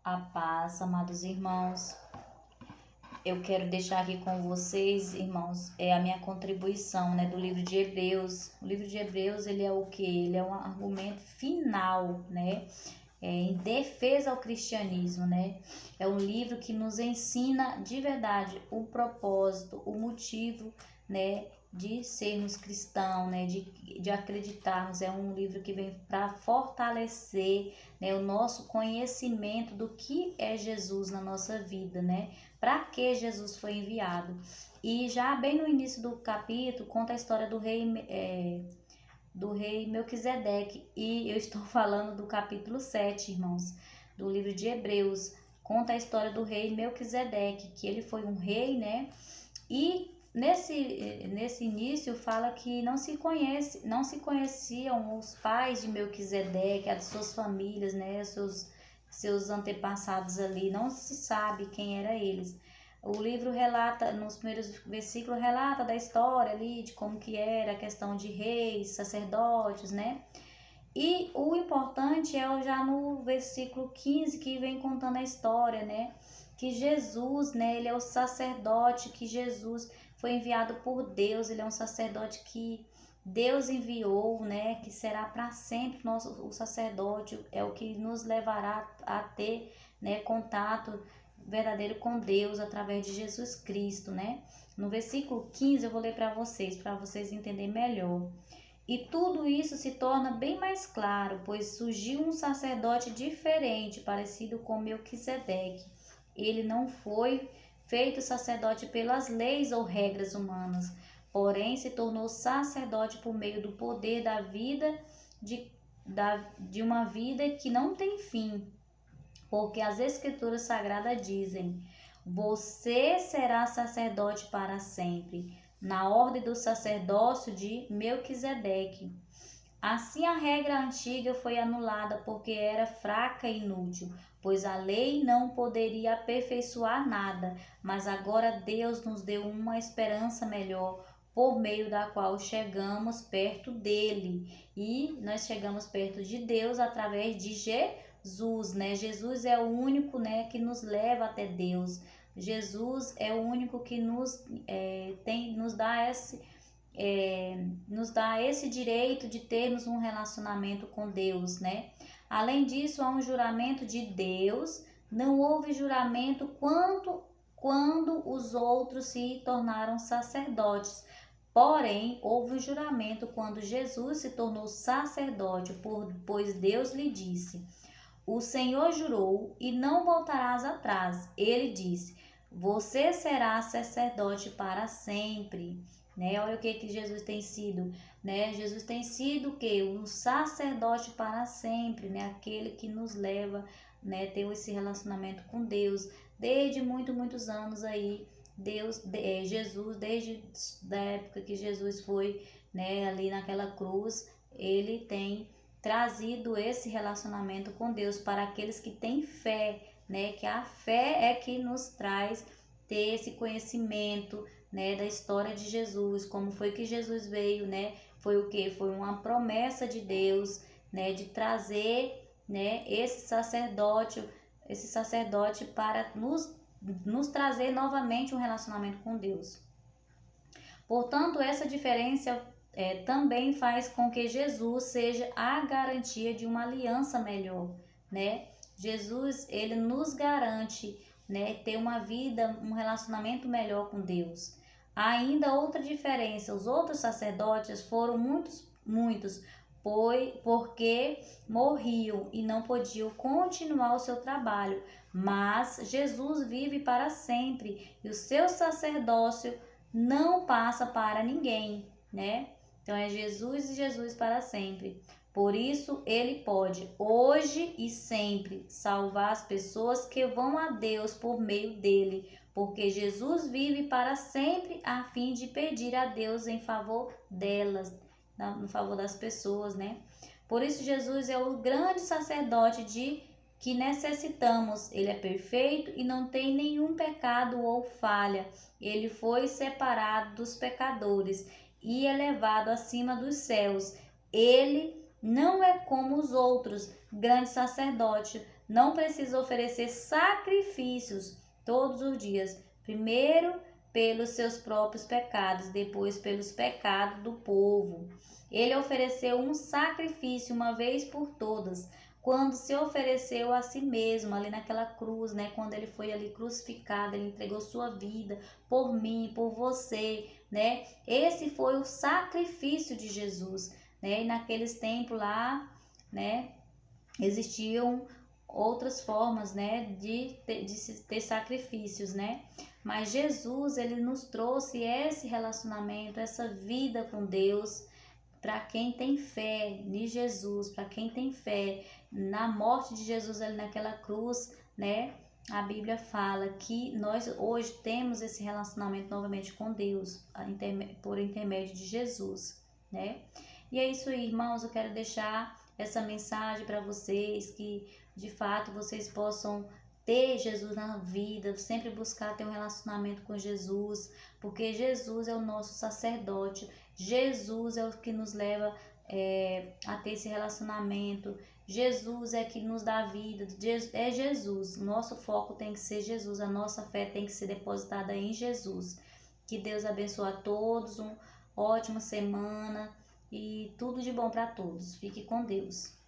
A paz, amados irmãos. Eu quero deixar aqui com vocês, irmãos, a minha contribuição, do livro de Hebreus. O livro de Hebreus, ele é o quê? Ele é um argumento final, em defesa ao cristianismo, É um livro que nos ensina de verdade o propósito, o motivo, de sermos cristãos, de acreditarmos. É um livro que vem para fortalecer, o nosso conhecimento do que é Jesus na nossa vida, Para que Jesus foi enviado. E já bem no início do capítulo, conta a história do rei Melquisedeque. E eu estou falando do capítulo 7, irmãos, do livro de Hebreus. Conta a história do rei Melquisedeque, que ele foi um rei, E nesse início fala que não se conheciam os pais de Melquisedeque, as suas famílias, seus antepassados ali, não se sabe quem era eles. O livro relata, nos primeiros versículos, relata da história ali, de como que era a questão de reis, sacerdotes, E o importante é já no versículo 15, que vem contando a história, Que Jesus, ele é o sacerdote, que Jesus foi enviado por Deus, ele é um sacerdote que Deus enviou, que será para sempre o sacerdote, é o que nos levará a ter, contato verdadeiro com Deus através de Jesus Cristo, No versículo 15 eu vou ler para vocês entenderem melhor. E tudo isso se torna bem mais claro, pois surgiu um sacerdote diferente, parecido com Melquisedeque. Ele não foi feito sacerdote pelas leis ou regras humanas, porém se tornou sacerdote por meio do poder da vida, de uma vida que não tem fim. Porque as Escrituras Sagradas dizem: você será sacerdote para sempre, na ordem do sacerdócio de Melquisedeque. Assim a regra antiga foi anulada porque era fraca e inútil, pois a lei não poderia aperfeiçoar nada, mas agora Deus nos deu uma esperança melhor, por meio da qual chegamos perto dele. E nós chegamos perto de Deus através de Jesus, Jesus é o único, que nos leva até Deus. Jesus é o único que nos dá esse direito de termos um relacionamento com Deus, Além disso, há um juramento de Deus. Não houve juramento quando os outros se tornaram sacerdotes. Porém, houve um juramento quando Jesus se tornou sacerdote, pois Deus lhe disse: o Senhor jurou e não voltarás atrás. Ele disse: você será sacerdote para sempre. Olha o que Jesus tem sido, Jesus tem sido o quê? Um sacerdote para sempre, Aquele que nos leva, ter esse relacionamento com Deus desde muitos anos aí. Jesus, desde a época que Jesus foi, ali naquela cruz, ele tem trazido esse relacionamento com Deus para aqueles que têm fé, Que a fé é que nos traz ter esse conhecimento, da história de Jesus, como foi que Jesus veio, Foi o que? Foi uma promessa de Deus, de trazer, esse sacerdote para nos trazer novamente um relacionamento com Deus. Portanto, essa diferença também faz com que Jesus seja a garantia de uma aliança melhor, Jesus, ele nos garante, ter uma vida, um relacionamento melhor com Deus. Há ainda outra diferença: os outros sacerdotes foram muitos, porque morriam e não podiam continuar o seu trabalho, mas Jesus vive para sempre e o seu sacerdócio não passa para ninguém, Então é Jesus e Jesus para sempre. Por isso ele pode hoje e sempre salvar as pessoas que vão a Deus por meio dele, porque Jesus vive para sempre a fim de pedir a Deus em favor delas, no favor das pessoas, Por isso Jesus é o grande sacerdote que necessitamos. Ele é perfeito e não tem nenhum pecado ou falha. Ele foi separado dos pecadores e elevado acima dos céus. Ele não é como os outros grandes sacerdotes, não precisa oferecer sacrifícios todos os dias. Primeiro pelos seus próprios pecados, depois pelos pecados do povo. Ele ofereceu um sacrifício uma vez por todas, quando se ofereceu a si mesmo ali naquela cruz, né? Quando ele foi ali crucificado, ele entregou sua vida por mim, por você, né? Esse foi o sacrifício de Jesus, né? E naqueles tempos lá, né, existiam outras formas, né, de ter sacrifícios, né? Mas Jesus, ele nos trouxe esse relacionamento, essa vida com Deus, para quem tem fé em Jesus, para quem tem fé na morte de Jesus ali naquela cruz, né? A Bíblia fala que nós hoje temos esse relacionamento novamente com Deus, por intermédio de Jesus, né? E é isso aí, irmãos, eu quero deixar essa mensagem para vocês, que de fato vocês possam ter Jesus na vida, sempre buscar ter um relacionamento com Jesus, porque Jesus é o nosso sacerdote, Jesus é o que nos leva a ter esse relacionamento, Jesus é que nos dá vida, é Jesus, nosso foco tem que ser Jesus, a nossa fé tem que ser depositada em Jesus. Que Deus abençoe a todos, uma ótima semana e tudo de bom para todos. Fique com Deus.